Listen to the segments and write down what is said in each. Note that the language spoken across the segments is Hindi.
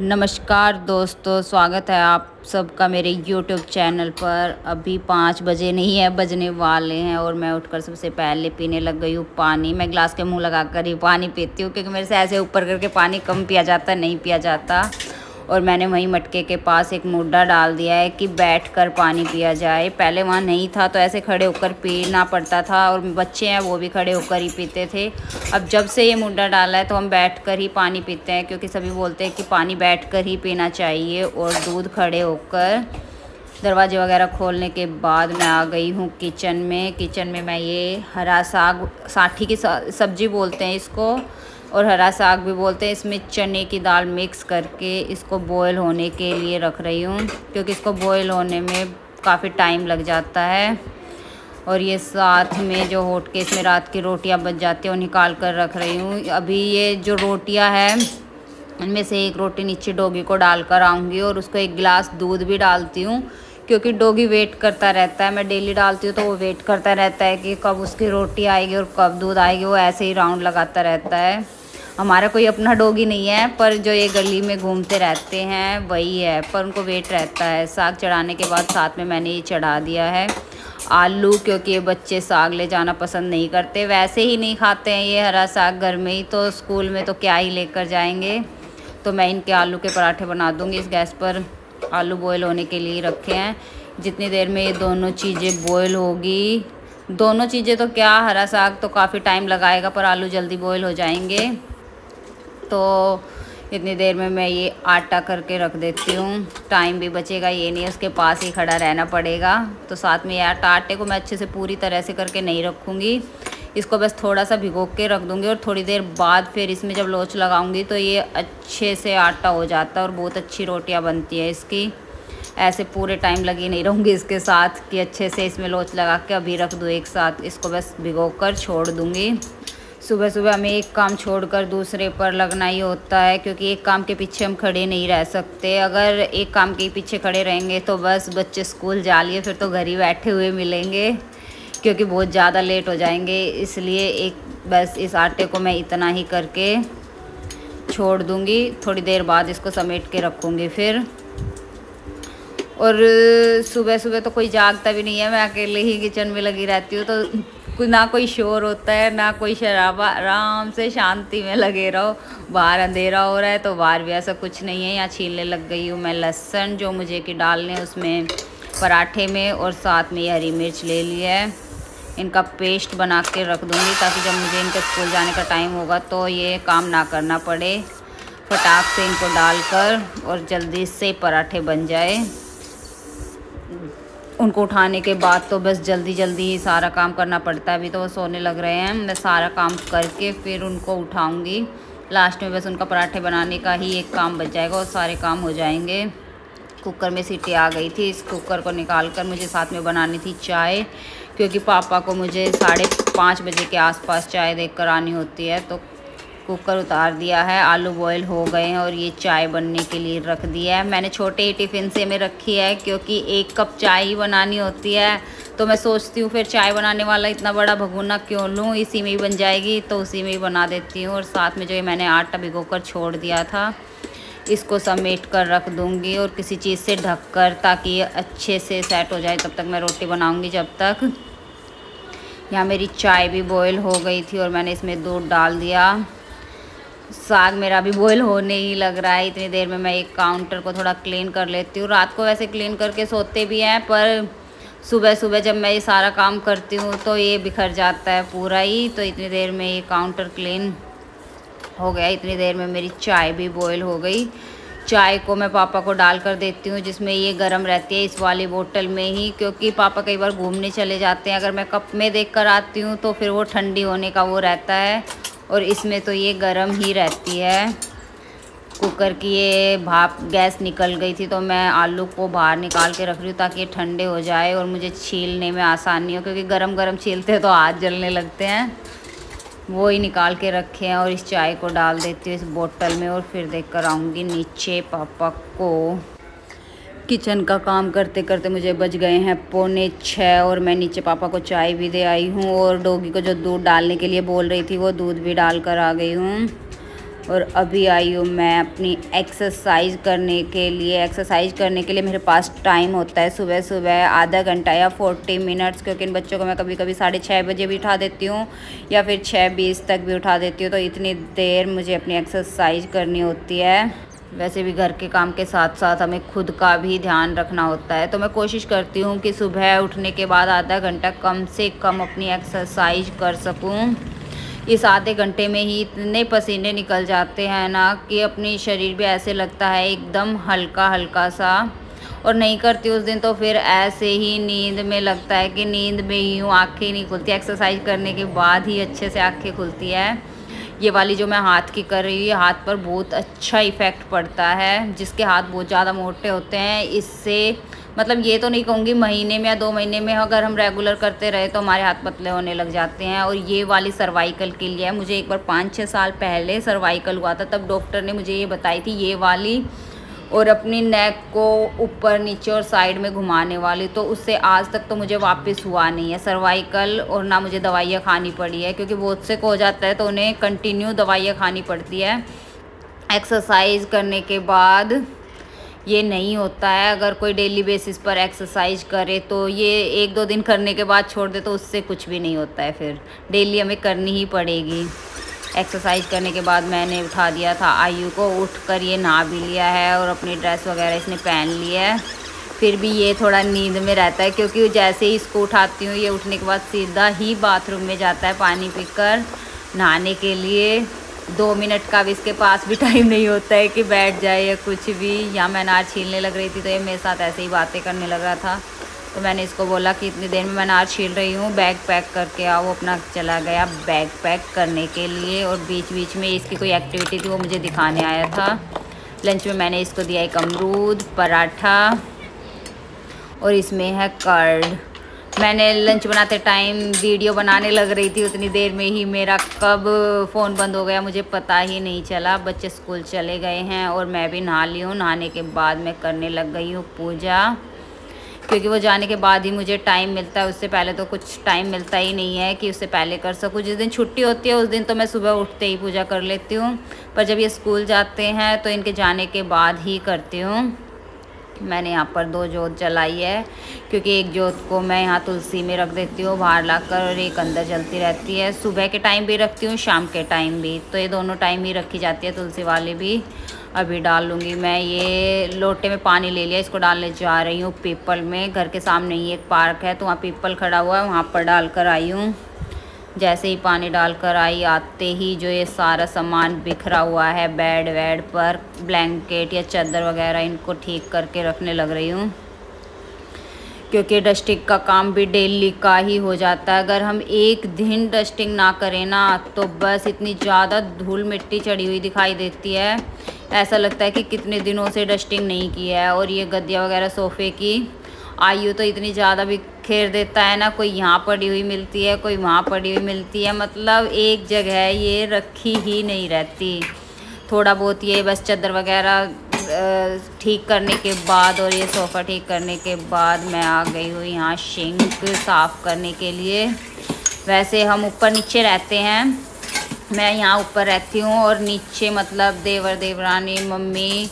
नमस्कार दोस्तों, स्वागत है आप सबका मेरे YouTube चैनल पर। अभी 5 बजे नहीं है, बजने वाले हैं और मैं उठकर सबसे पहले पीने लग गई हूँ पानी। मैं गिलास के मुंह लगा कर ही पानी पीती हूँ क्योंकि मेरे से ऐसे ऊपर करके पानी कम पिया जाता, नहीं पिया जाता। और मैंने वहीं मटके के पास एक मुड्डा डाल दिया है कि बैठकर पानी पिया जाए। पहले वहाँ नहीं था तो ऐसे खड़े होकर पीना पड़ता था और बच्चे हैं वो भी खड़े होकर ही पीते थे। अब जब से ये मुड्डा डाला है तो हम बैठकर ही पानी पीते हैं क्योंकि सभी बोलते हैं कि पानी बैठकर ही पीना चाहिए। और दूध खड़े होकर दरवाजे वगैरह खोलने के बाद मैं आ गई हूँ किचन में मैं ये हरा साग, साठी की सब्जी बोलते हैं इसको और हरा साग भी बोलते हैं। इसमें चने की दाल मिक्स करके इसको बॉयल होने के लिए रख रही हूँ क्योंकि इसको बॉयल होने में काफ़ी टाइम लग जाता है। और ये साथ में जो होट के इसमें रात की रोटियां बच जाती हैं वो निकाल कर रख रही हूँ। अभी ये जो रोटियां हैं इनमें से एक रोटी नीचे डॉगी को डाल कर आऊँगी और उसको एक गिलास दूध भी डालती हूँ क्योंकि डॉगी वेट करता रहता है। मैं डेली डालती हूँ तो वो वेट करता रहता है कि कब उसकी रोटी आएगी और कब दूध आएगी। वो ऐसे ही राउंड लगाता रहता है। हमारा कोई अपना डॉगी नहीं है पर जो ये गली में घूमते रहते हैं वही है, पर उनको वेट रहता है। साग चढ़ाने के बाद साथ में मैंने ये चढ़ा दिया है आलू, क्योंकि ये बच्चे साग ले जाना पसंद नहीं करते, वैसे ही नहीं खाते हैं ये हरा साग घर में ही, तो स्कूल में तो क्या ही लेकर जाएंगे। तो मैं इनके आलू के पराठे बना दूँगी। इस गैस पर आलू बॉयल होने के लिए रखे हैं। जितनी देर में ये दोनों चीज़ें बॉयल होगी, दोनों चीज़ें तो क्या, हरा साग तो काफ़ी टाइम लगाएगा पर आलू जल्दी बॉयल हो जाएंगे। तो इतनी देर में मैं ये आटा करके रख देती हूँ, टाइम भी बचेगा, ये नहीं उसके पास ही खड़ा रहना पड़ेगा। तो साथ में यार आटे को मैं अच्छे से पूरी तरह से करके नहीं रखूँगी, इसको बस थोड़ा सा भिगो के रख दूँगी और थोड़ी देर बाद फिर इसमें जब लोच लगाऊँगी तो ये अच्छे से आटा हो जाता है और बहुत अच्छी रोटियाँ बनती है इसकी। ऐसे पूरे टाइम लगी नहीं रहूँगी इसके साथ कि अच्छे से इसमें लोच लगा के अभी रख दूँ एक साथ, इसको बस भिगो कर छोड़ दूँगी। सुबह सुबह हमें एक काम छोड़कर दूसरे पर लगना ही होता है क्योंकि एक काम के पीछे हम खड़े नहीं रह सकते। अगर एक काम के पीछे खड़े रहेंगे तो बस बच्चे स्कूल जा लिए, फिर तो घर ही बैठे हुए मिलेंगे क्योंकि बहुत ज़्यादा लेट हो जाएंगे। इसलिए एक बस इस आटे को मैं इतना ही करके छोड़ दूँगी, थोड़ी देर बाद इसको समेट के रखूँगी फिर। और सुबह सुबह तो कोई जागता भी नहीं है, मैं अकेले ही किचन में लगी रहती हूँ तो ना कोई शोर होता है ना कोई शराबा, आराम से शांति में लगे रहो। बाहर अंधेरा हो रहा है तो बाहर भी ऐसा कुछ नहीं है। यहाँ छीलने लग गई हूँ मैं लहसुन जो मुझे कि डालने उसमें पराठे में, और साथ में ये हरी मिर्च ले लिया है। इनका पेस्ट बना के रख दूँगी ताकि जब मुझे इनके स्कूल जाने का टाइम होगा तो ये काम ना करना पड़े, फटाक से इनको डालकर और जल्दी से पराठे बन जाए। उनको उठाने के बाद तो बस जल्दी जल्दी ही सारा काम करना पड़ता है। अभी तो वो सोने लग रहे हैं, मैं सारा काम करके फिर उनको उठाऊंगी। लास्ट में बस उनका पराठे बनाने का ही एक काम बच जाएगा और सारे काम हो जाएंगे। कुकर में सीटी आ गई थी, इस कुकर को निकाल कर मुझे साथ में बनानी थी चाय, क्योंकि पापा को मुझे 5:30 बजे के आसपास चाय देकर आनी होती है। तो कुकर उतार दिया है, आलू बॉयल हो गए हैं और ये चाय बनने के लिए रख दिया है। मैंने छोटे ही टिफ़िन से में रखी है क्योंकि 1 कप चाय ही बनानी होती है। तो मैं सोचती हूँ फिर चाय बनाने वाला इतना बड़ा भगोना क्यों लूँ, इसी में ही बन जाएगी, तो उसी में ही बना देती हूँ। और साथ में जो ये मैंने आटा भिगो कर छोड़ दिया था इसको समेट कर रख दूँगी और किसी चीज़ से ढक कर, ताकि ये अच्छे से सेट हो जाए। तब तक मैं रोटी बनाऊँगी। जब तक यहाँ मेरी चाय भी बॉयल हो गई थी और मैंने इसमें दूध डाल दिया। साग मेरा भी बॉयल होने ही लग रहा है। इतनी देर में मैं एक काउंटर को थोड़ा क्लीन कर लेती हूँ। रात को वैसे क्लीन करके सोते भी हैं पर सुबह सुबह जब मैं ये सारा काम करती हूँ तो ये बिखर जाता है पूरा ही। तो इतनी देर में ये काउंटर क्लीन हो गया। इतनी देर में मेरी चाय भी बॉयल हो गई। चाय को मैं पापा को डाल कर देती हूँ जिसमें ये गर्म रहती है, इस वाली बोतल में ही, क्योंकि पापा कई बार घूमने चले जाते हैं। अगर मैं कप में देख कर आती हूँ तो फिर वो ठंडी होने का वो रहता है और इसमें तो ये गर्म ही रहती है। कुकर की ये भाप गैस निकल गई थी तो मैं आलू को बाहर निकाल के रख रही हूँ ताकि ये ठंडे हो जाए और मुझे छीलने में आसानी हो, क्योंकि गरम गरम छीलते हैं तो हाथ जलने लगते हैं। वो ही निकाल के रखे हैं और इस चाय को डाल देती हूँ इस बोतल में और फिर देख कर आऊँगी नीचे पापा को। किचन का काम करते करते मुझे बज गए हैं 6:45 और मैं नीचे पापा को चाय भी दे आई हूँ और डॉगी को जो दूध डालने के लिए बोल रही थी वो दूध भी डाल कर आ गई हूँ। और अभी आई हूँ मैं अपनी एक्सरसाइज करने के लिए। एक्सरसाइज करने के लिए मेरे पास टाइम होता है सुबह सुबह आधा घंटा या 40 मिनट्स, क्योंकि इन बच्चों को मैं कभी कभी 6:30 बजे भी उठा देती हूँ या फिर 6:20 तक भी उठा देती हूँ। तो इतनी देर मुझे अपनी एक्सरसाइज करनी होती है। वैसे भी घर के काम के साथ साथ हमें खुद का भी ध्यान रखना होता है, तो मैं कोशिश करती हूँ कि सुबह उठने के बाद आधा घंटा कम से कम अपनी एक्सरसाइज कर सकूँ। इस आधे घंटे में ही इतने पसीने निकल जाते हैं ना कि अपनी शरीर भी ऐसे लगता है एकदम हल्का हल्का सा। और नहीं करती उस दिन तो फिर ऐसे ही नींद में लगता है कि नींद में ही हूँ, आँखें नहीं खुलती। एक्सरसाइज करने के बाद ही अच्छे से आँखें खुलती है। ये वाली जो मैं हाथ की कर रही हूँ, हाथ पर बहुत अच्छा इफ़ेक्ट पड़ता है। जिसके हाथ बहुत ज़्यादा मोटे होते हैं, इससे मतलब ये तो नहीं कहूँगी महीने में या 2 महीने में अगर हम रेगुलर करते रहे तो हमारे हाथ पतले होने लग जाते हैं। और ये वाली सर्वाइकल के लिए है। मुझे एक बार 5-6 साल पहले सर्वाइकल हुआ था, तब डॉक्टर ने मुझे ये बताई थी ये वाली, और अपनी नेक को ऊपर नीचे और साइड में घुमाने वाली। तो उससे आज तक तो मुझे वापस हुआ नहीं है सर्वाइकल, और ना मुझे दवाइयाँ खानी पड़ी है, क्योंकि बहुत से को हो जाता है तो उन्हें कंटिन्यू दवाइयाँ खानी पड़ती है। एक्सरसाइज करने के बाद ये नहीं होता है। अगर कोई डेली बेसिस पर एक्सरसाइज करे तो ये 1-2 दिन करने के बाद छोड़ दे तो उससे कुछ भी नहीं होता है, फिर डेली हमें करनी ही पड़ेगी। एक्सरसाइज करने के बाद मैंने उठा दिया था आयु को, उठकर ये नहा भी लिया है और अपनी ड्रेस वगैरह इसने पहन ली है। फिर भी ये थोड़ा नींद में रहता है, क्योंकि जैसे ही इसको उठाती हूँ ये उठने के बाद सीधा ही बाथरूम में जाता है पानी पीकर नहाने के लिए। 2 मिनट का भी इसके पास भी टाइम नहीं होता है कि बैठ जाए या कुछ भी। यहाँ मैं अनार छीलने लग रही थी तो ये मेरे साथ ऐसे ही बातें करने लग रहा था। तो मैंने इसको बोला कि इतनी देर में मैं अनार छील रही हूँ, बैग पैक करके आओ। वो अपना चला गया बैग पैक करने के लिए, और बीच बीच में इसकी कोई एक्टिविटी थी वो मुझे दिखाने आया था। लंच में मैंने इसको दिया एक अमरूद, पराठा, और इसमें है कर्ड। मैंने लंच बनाते टाइम वीडियो बनाने लग रही थी, उतनी देर में ही मेरा कब फ़ोन बंद हो गया मुझे पता ही नहीं चला। बच्चे स्कूल चले गए हैं और मैं भी नहा ली हूँ। नहाने के बाद मैं करने लग गई हूँ पूजा, क्योंकि वो जाने के बाद ही मुझे टाइम मिलता है। उससे पहले तो कुछ टाइम मिलता ही नहीं है कि उससे पहले कर सकूँ। जिस दिन छुट्टी होती है उस दिन तो मैं सुबह उठते ही पूजा कर लेती हूँ, पर जब ये स्कूल जाते हैं तो इनके जाने के बाद ही करती हूँ। मैंने यहाँ पर 2 जोत जलाई है, क्योंकि एक जोत को मैं यहाँ तुलसी में रख देती हूँ बाहर लाकर, और एक अंदर जलती रहती है। सुबह के टाइम भी रखती हूँ, शाम के टाइम भी, तो ये दोनों टाइम ही रखी जाती है तुलसी वाली भी। अभी डाल लूँगी मैं। ये लोटे में पानी ले लिया, इसको डालने जा रही हूँ पीपल में। घर के सामने ही एक पार्क है तो वहाँ पीपल खड़ा हुआ है, वहाँ पर डाल कर आई हूँ। जैसे ही पानी डालकर आई, आते ही जो ये सारा सामान बिखरा हुआ है बेड वेड पर, ब्लैंकेट या चादर वगैरह, इनको ठीक करके रखने लग रही हूँ, क्योंकि डस्टिंग का काम भी डेली का ही हो जाता है। अगर हम एक दिन डस्टिंग ना करें ना तो बस इतनी ज़्यादा धूल मिट्टी चढ़ी हुई दिखाई देती है, ऐसा लगता है कि कितने दिनों से डस्टिंग नहीं की है। और ये गद्दियाँ वगैरह सोफ़े की आयु तो इतनी ज़्यादा बिखेर देता है ना, कोई यहाँ पड़ी हुई मिलती है, कोई वहाँ पड़ी हुई मिलती है, मतलब एक जगह ये रखी ही नहीं रहती। थोड़ा बहुत ये बस चादर वगैरह ठीक करने के बाद और ये सोफ़ा ठीक करने के बाद मैं आ गई हूँ यहाँ सिंक साफ़ करने के लिए। वैसे हम ऊपर नीचे रहते हैं, मैं यहाँ ऊपर रहती हूँ, और नीचे मतलब देवर देवरानी, मम्मी,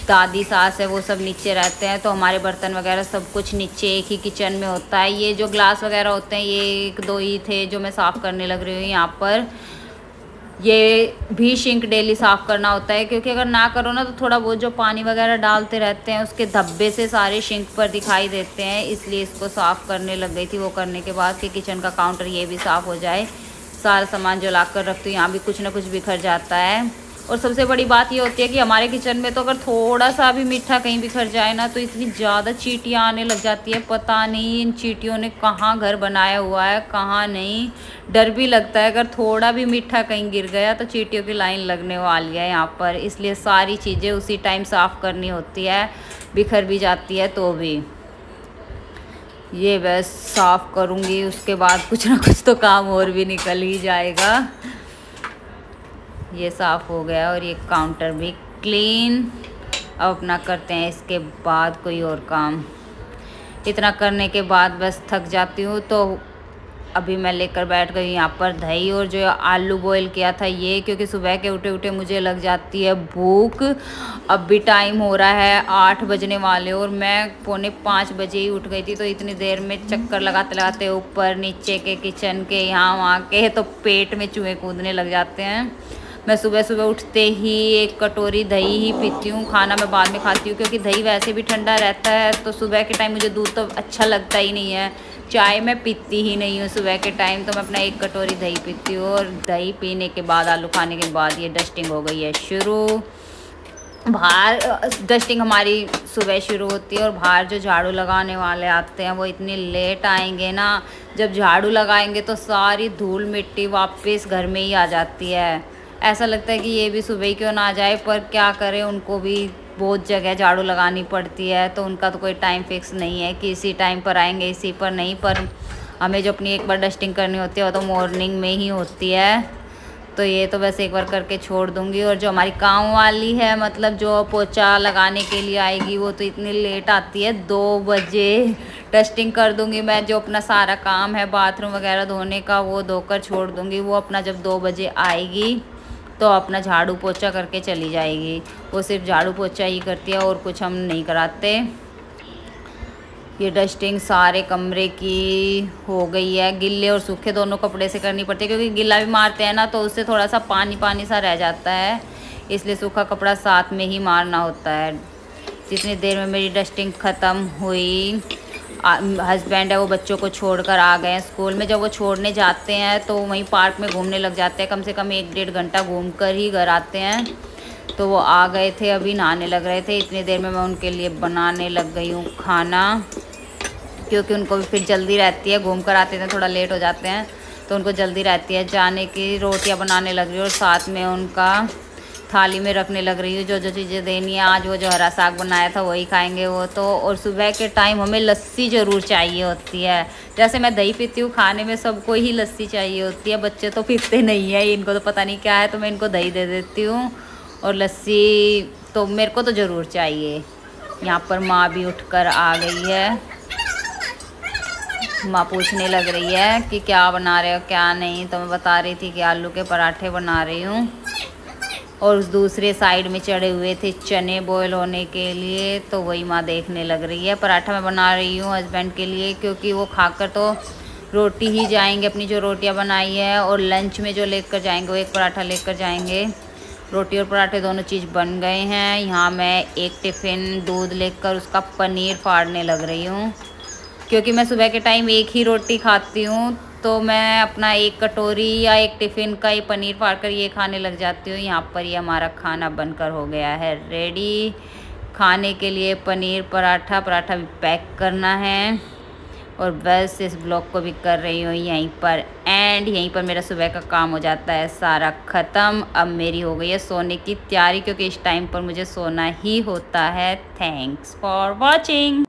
दादी, सास है, वो सब नीचे रहते हैं। तो हमारे बर्तन वगैरह सब कुछ नीचे एक ही किचन में होता है। ये जो ग्लास वगैरह होते हैं ये 1-2 ही थे जो मैं साफ़ करने लग रही हूँ यहाँ पर। ये भी सिंक डेली साफ़ करना होता है, क्योंकि अगर ना करो ना तो थोड़ा बहुत जो पानी वगैरह डालते रहते हैं उसके धब्बे से सारे सिंक पर दिखाई देते हैं, इसलिए इसको साफ़ करने लग गई थी। वो करने के बाद कि किचन का काउंटर ये भी साफ़ हो जाए। सारा सामान जो ला कर रखती हूँ यहाँ भी कुछ ना कुछ बिखर जाता है। और सबसे बड़ी बात ये होती है कि हमारे किचन में तो अगर थोड़ा सा भी मीठा कहीं बिखर जाए ना तो इतनी ज़्यादा चींटियाँ आने लग जाती है। पता नहीं इन चींटियों ने कहाँ घर बनाया हुआ है कहाँ नहीं। डर भी लगता है अगर थोड़ा भी मीठा कहीं गिर गया तो चींटियों की लाइन लगने वाली है यहाँ पर, इसलिए सारी चीज़ें उसी टाइम साफ़ करनी होती है, बिखर भी जाती है तो भी। ये बस साफ़ करूँगी, उसके बाद कुछ ना कुछ तो काम और भी निकल ही जाएगा। ये साफ़ हो गया और ये काउंटर भी क्लीन। अब अपना करते हैं इसके बाद कोई और काम। इतना करने के बाद बस थक जाती हूँ तो अभी मैं लेकर बैठ गई यहाँ पर दही और जो आलू बॉईल किया था ये, क्योंकि सुबह के उठे उठे मुझे लग जाती है भूख। अब भी टाइम हो रहा है 8 बजने वाले और मैं 4:45 बजे ही उठ गई थी। तो इतनी देर में चक्कर लगाते लगाते ऊपर नीचे के किचन के यहाँ वहाँ के तो पेट में चूहे कूदने लग जाते हैं। मैं सुबह सुबह उठते ही 1 कटोरी दही ही पीती हूँ। खाना मैं बाद में खाती हूँ क्योंकि दही वैसे भी ठंडा रहता है। तो सुबह के टाइम मुझे दूध तो अच्छा लगता ही नहीं है, चाय मैं पीती ही नहीं हूँ सुबह के टाइम। तो मैं अपना 1 कटोरी दही पीती हूँ और दही पीने के बाद आलू खाने के बाद ये डस्टिंग हो गई है शुरू। बाहर डस्टिंग हमारी सुबह शुरू होती है और बाहर जो झाड़ू लगाने वाले आते हैं वो इतनी लेट आएंगे ना, जब झाड़ू लगाएंगे तो सारी धूल मिट्टी वापस घर में ही आ जाती है। ऐसा लगता है कि ये भी सुबह ही क्यों ना आ जाए, पर क्या करें, उनको भी बहुत जगह झाड़ू लगानी पड़ती है। तो उनका तो कोई टाइम फिक्स नहीं है कि इसी टाइम पर आएंगे इसी पर नहीं, पर हमें जो अपनी एक बार डस्टिंग करनी होती है वो तो मॉर्निंग में ही होती है। तो ये तो बस एक बार करके छोड़ दूँगी। और जो हमारी काम वाली है, मतलब जो पोछा लगाने के लिए आएगी, वो तो इतनी लेट आती है, 2 बजे डस्टिंग कर दूँगी मैं। जो अपना सारा काम है बाथरूम वगैरह धोने का वो धोकर छोड़ दूँगी। वो अपना जब 2 बजे आएगी तो अपना झाड़ू पोछा करके चली जाएगी। वो सिर्फ झाड़ू पोछा ही करती है और कुछ हम नहीं कराते। ये डस्टिंग सारे कमरे की हो गई है, गिल्ले और सूखे दोनों कपड़े से करनी पड़ती है क्योंकि गिल्ला भी मारते हैं ना तो उससे थोड़ा सा पानी पानी सा रह जाता है, इसलिए सूखा कपड़ा साथ में ही मारना होता है। जितनी देर में मेरी डस्टिंग ख़त्म हुई, हस्बैंड है वो बच्चों को छोड़कर आ गए हैं स्कूल में। जब वो छोड़ने जाते हैं तो वहीं पार्क में घूमने लग जाते हैं, कम से कम 1-1.5 घंटा घूम कर ही घर आते हैं। तो वो आ गए थे, अभी नहाने लग रहे थे। इतनी देर में मैं उनके लिए बनाने लग गई हूँ खाना, क्योंकि उनको भी फिर जल्दी रहती है, घूम कर आते थे थोड़ा लेट हो जाते हैं तो उनको जल्दी रहती है जाने की। रोटियाँ बनाने लग रही हूँ और साथ में उनका थाली में रखने लग रही हूँ जो जो चीज़ें देनी है। आज वो जो हरा साग बनाया था वही खाएंगे वो तो। और सुबह के टाइम हमें लस्सी ज़रूर चाहिए होती है। जैसे मैं दही पीती हूँ, खाने में सबको ही लस्सी चाहिए होती है। बच्चे तो पीते नहीं है, इनको तो पता नहीं क्या है, तो मैं इनको दही दे देती हूँ और लस्सी तो मेरे को तो ज़रूर चाहिए। यहाँ पर माँ भी उठकर आ गई है। माँ पूछने लग रही है कि क्या बना रहे हो क्या नहीं, तो मैं बता रही थी कि आलू के पराठे बना रही हूँ। और उस दूसरे साइड में चढ़े हुए थे चने बॉयल होने के लिए, तो वही माँ देखने लग रही है। पराठा मैं बना रही हूँ हस्बैंड के लिए, क्योंकि वो खाकर तो रोटी ही जाएंगे अपनी जो रोटियाँ बनाई है, और लंच में जो लेकर जाएंगे वो 1 पराठा लेकर जाएंगे। रोटी और पराठे दोनों चीज़ बन गए हैं। यहाँ मैं एक टिफ़िन दूध लेकर उसका पनीर फाड़ने लग रही हूँ, क्योंकि मैं सुबह के टाइम एक ही रोटी खाती हूँ तो मैं अपना 1 कटोरी या 1 टिफ़िन का ये पनीर फाड़ कर ये खाने लग जाती हूँ। यहाँ पर ये हमारा खाना बनकर हो गया है रेडी खाने के लिए। पनीर पराठा भी पैक करना है और बस इस ब्लॉग को भी कर रही हूँ यहीं पर एंड। यहीं पर मेरा सुबह का काम हो जाता है सारा ख़त्म। अब मेरी हो गई है सोने की तैयारी, क्योंकि इस टाइम पर मुझे सोना ही होता है। Thanks for watching.